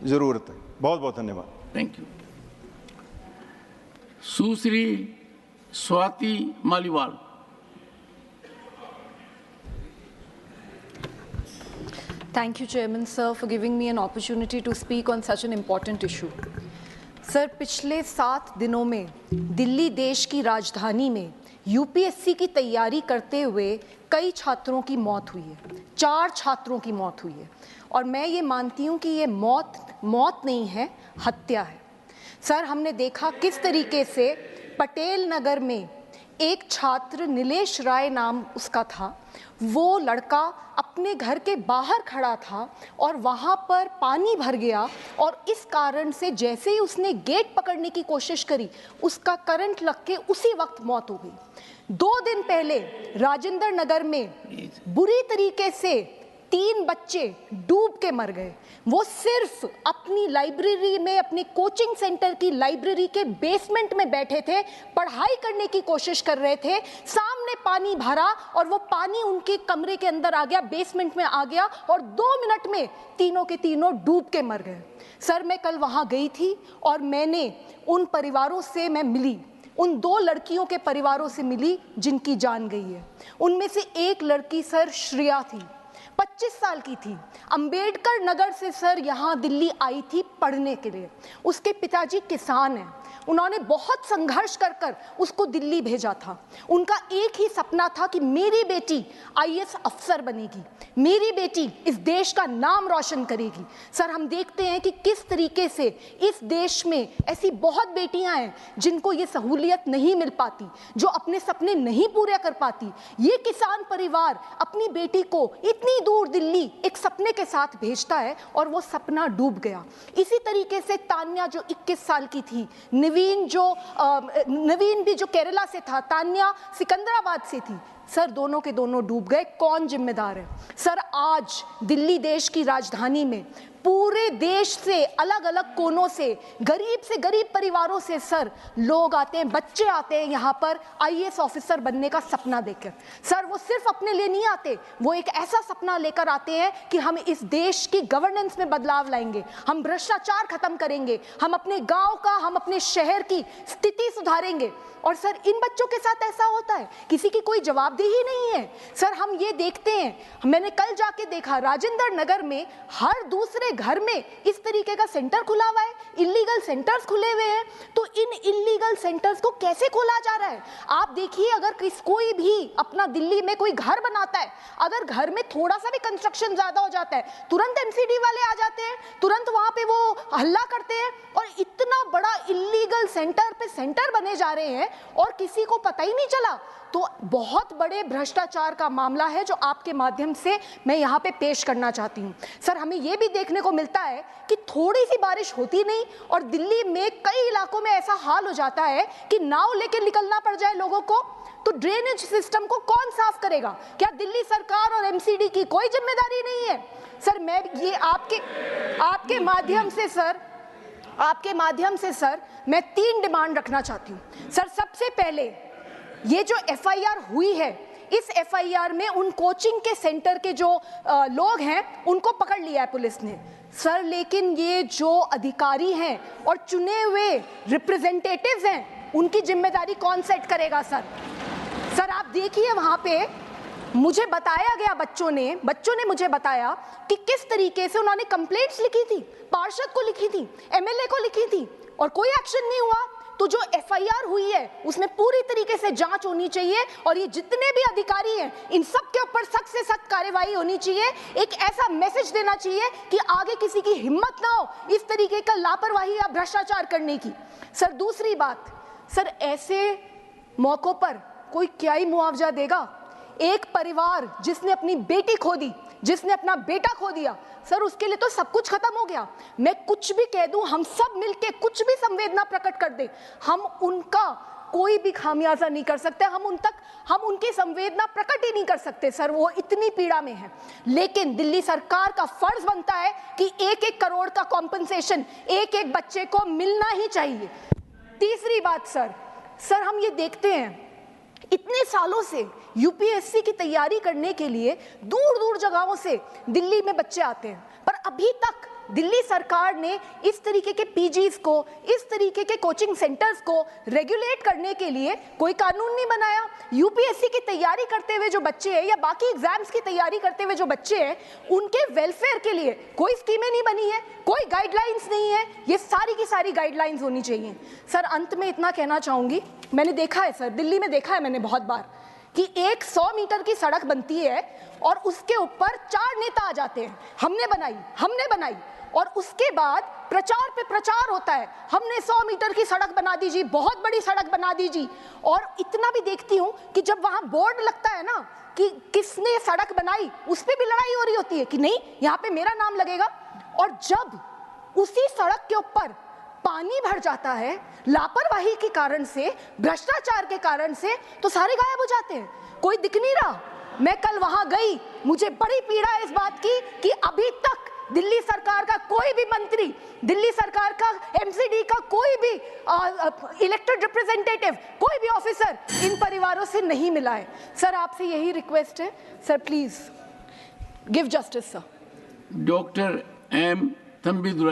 ज़रूरत है। बहुत बहुत धन्यवाद। Thank you. Sushri Swati Maliwal. Thank you, Chairman Sir, for giving me an opportunity to speak on such an important issue. Sir, पिछले 7 दिनों में दिल्ली देश की राजधानी में यूपीएससी की तैयारी करते हुए कई छात्रों की मौत हुई है। 4 छात्रों की मौत हुई है और मैं ये मानती हूँ कि ये मौत नहीं है, हत्या है। सर, हमने देखा किस तरीके से पटेल नगर में एक छात्र, नीलेश राय नाम उसका था, वो लड़का अपने घर के बाहर खड़ा था और वहाँ पर पानी भर गया और इस कारण से जैसे ही उसने गेट पकड़ने की कोशिश करी, उसका करंट लग के उसी वक्त मौत हो गई। 2 दिन पहले राजेंद्र नगर में बुरी तरीके से 3 बच्चे डूब के मर गए। वो सिर्फ अपनी लाइब्रेरी में, अपनी कोचिंग सेंटर की लाइब्रेरी के बेसमेंट में बैठे थे, पढ़ाई करने की कोशिश कर रहे थे, सामने पानी भरा और वो पानी उनके कमरे के अंदर आ गया, बेसमेंट में आ गया और 2 मिनट में तीनों के तीनों डूब के मर गए। सर, मैं कल वहाँ गई थी और मैंने उन परिवारों से मैं मिली, उन 2 लड़कियों के परिवारों से मिली जिनकी जान गई है। उनमें से एक लड़की सर श्रेया थी, 25 साल की थी, अंबेडकर नगर से सर यहाँ दिल्ली आई थी पढ़ने के लिए। उसके पिताजी किसान हैं, उन्होंने बहुत संघर्ष कर उसको दिल्ली भेजा था। उनका एक ही सपना था कि मेरी बेटी आईएएस अफसर बनेगी, मेरी बेटी इस देश का नाम रोशन करेगी। सर, हम देखते हैं कि किस तरीके से इस देश में ऐसी बहुत बेटियां हैं जिनको ये सहूलियत नहीं मिल पाती, जो अपने सपने नहीं पूरे कर पाती। ये किसान परिवार अपनी बेटी को इतनी दूर दिल्ली एक सपने के साथ भेजता है और वो सपना डूब गया। इसी तरीके से तान्या जो 21 साल की थी, नवीन भी जो केरला से था, तान्या सिकंदराबाद से थी। सर, दोनों के दोनों डूब गए। कौन जिम्मेदार है? सर, आज दिल्ली देश की राजधानी में पूरे देश से, अलग अलग कोनों से गरीब परिवारों से सर लोग आते हैं, बच्चे आते हैं यहाँ पर आईएएस ऑफिसर बनने का सपना देखकर। सर, वो सिर्फ अपने लिए नहीं आते, वो एक ऐसा सपना लेकर आते हैं कि हम इस देश की गवर्नेंस में बदलाव लाएंगे, हम भ्रष्टाचार खत्म करेंगे, हम अपने गांव का, हम अपने शहर की स्थिति सुधारेंगे। और सर, इन बच्चों के साथ ऐसा होता है, किसी की कोई जवाबदेही नहीं है। सर, हम ये देखते हैं, मैंने कल जाके देखा राजेंद्र नगर में हर दूसरे घर में इस तरीके का सेंटर खुला हुआ है, इलीगल सेंटर्स खुले हुए हैं। तो इन इलीगल सेंटर्स को कैसे खोला जा रहा है? आप देखिए, अगर कोई भी अपना दिल्ली में कोई घर बनाता है, अगर घर में थोड़ा सा भी कंस्ट्रक्शन ज्यादा हो जाता है, तुरंत एमसीडी वाले आ जाते हैं, तुरंत वहां पे वो हल्ला करते हैं और इतना बड़ा इलीगल सेंटर पे सेंटर बने जा रहे हैं और किसी को पता ही नहीं चला। तो बहुत बड़े भ्रष्टाचार का मामला है जो आपके माध्यम से मैं यहाँ पे पेश करना चाहती हूँ। सर, हमें ये भी देखने को मिलता है कि थोड़ी सी बारिश होती नहीं और दिल्ली में कई इलाकों में ऐसा हाल हो जाता है कि नाव लेके निकलना पड़ जाए लोगों को। तो ड्रेनेज सिस्टम को कौन साफ करेगा? क्या दिल्ली सरकार और एमसीडी की कोई जिम्मेदारी नहीं है? सर, मैं ये आपके माध्यम से सर मैं 3 डिमांड रखना चाहती हूँ। सर, सबसे पहले ये जो एफआईआर हुई है, इस एफआईआर में उन कोचिंग के सेंटर के जो लोग हैं उनको पकड़ लिया है पुलिस ने। सर, लेकिन ये जो अधिकारी हैं और चुने हुए रिप्रेजेंटेटिव्स हैं, उनकी जिम्मेदारी कौन सेट करेगा? सर, आप देखिए, वहां पे मुझे बताया गया, बच्चों ने मुझे बताया कि किस तरीके से उन्होंने कंप्लेंट्स लिखी थी, पार्षद को लिखी थी, एमएलए को लिखी थी और कोई एक्शन नहीं हुआ। तो जो एफआईआर हुई है उसमें पूरी तरीके से जांच होनी चाहिए और ये जितने भी अधिकारी हैं इन सब के ऊपर सख्त से सख्त कार्रवाई होनी चाहिए। एक ऐसा मैसेज देना चाहिए कि आगे किसी की हिम्मत ना हो इस तरीके का लापरवाही या भ्रष्टाचार करने की। सर, दूसरी बात, सर, ऐसे मौकों पर कोई क्या ही मुआवजा देगा? एक परिवार जिसने अपनी बेटी खो दी, जिसने अपना बेटा खो दिया, सर, उसके लिए तो सब कुछ खत्म हो गया। मैं कुछ भी कह दूं, हम सब मिलके कुछ भी संवेदना प्रकट कर दें, हम उनका कोई भी खामियाजा नहीं कर सकते, हम उनकी संवेदना प्रकट ही नहीं कर सकते। सर, वो इतनी पीड़ा में है। लेकिन दिल्ली सरकार का फर्ज बनता है कि 1-1 करोड़ का कॉम्पनसेशन एक बच्चे को मिलना ही चाहिए। तीसरी बात, सर, हम ये देखते हैं इतने सालों से यूपीएससी की तैयारी करने के लिए दूर दूर जगहों से दिल्ली में बच्चे आते हैं, पर अभी तक दिल्ली सरकार ने इस तरीके के पीजीज को, इस तरीके के कोचिंग सेंटर्स को रेगुलेट करने के लिए कोई कानून नहीं बनाया। यूपीएससी की तैयारी करते हुए जो बच्चे हैं या बाकी एग्जाम्स की तैयारी करते हुए जो बच्चे हैं, उनके वेलफेयर के लिए कोई स्कीमें नहीं बनी है, कोई गाइडलाइंस नहीं है। ये सारी की सारी गाइडलाइंस होनी चाहिए। सर, अंत में इतना कहना चाहूंगी, मैंने देखा है सर, दिल्ली में देखा है मैंने बहुत बार कि एक 100 मीटर की सड़क बनती है और उसके ऊपर 4 नेता आ जाते हैं, हमने बनाई, और उसके बाद प्रचार पे प्रचार होता है, हमने 100 मीटर की सड़क बना दीजिए, बहुत बड़ी सड़क बना दीजिए। और इतना भी देखती हूं कि जब वहां बोर्ड लगता है ना कि किसने सड़क बनाई, उस पर भी लड़ाई हो रही होती है कि नहीं यहाँ पे मेरा नाम लगेगा। और जब उसी सड़क के ऊपर पानी भर जाता है लापरवाही के कारण से, भ्रष्टाचार के कारण से, तो सारे गायब हो जाते हैं, कोई दिख नहीं रहा। मैं कल वहां गई, मुझे बड़ी पीड़ा है इस बात की कि अभी तक दिल्ली सरकार का कोई भी मंत्री, दिल्ली सरकार का एमसीडी का कोई भी इलेक्टेड रिप्रेजेंटेटिव, कोई भी ऑफिसर इन परिवारों से नहीं मिला है। सर, आपसे यही रिक्वेस्ट है sir, please give justice sir. Doctor M Thambidurai.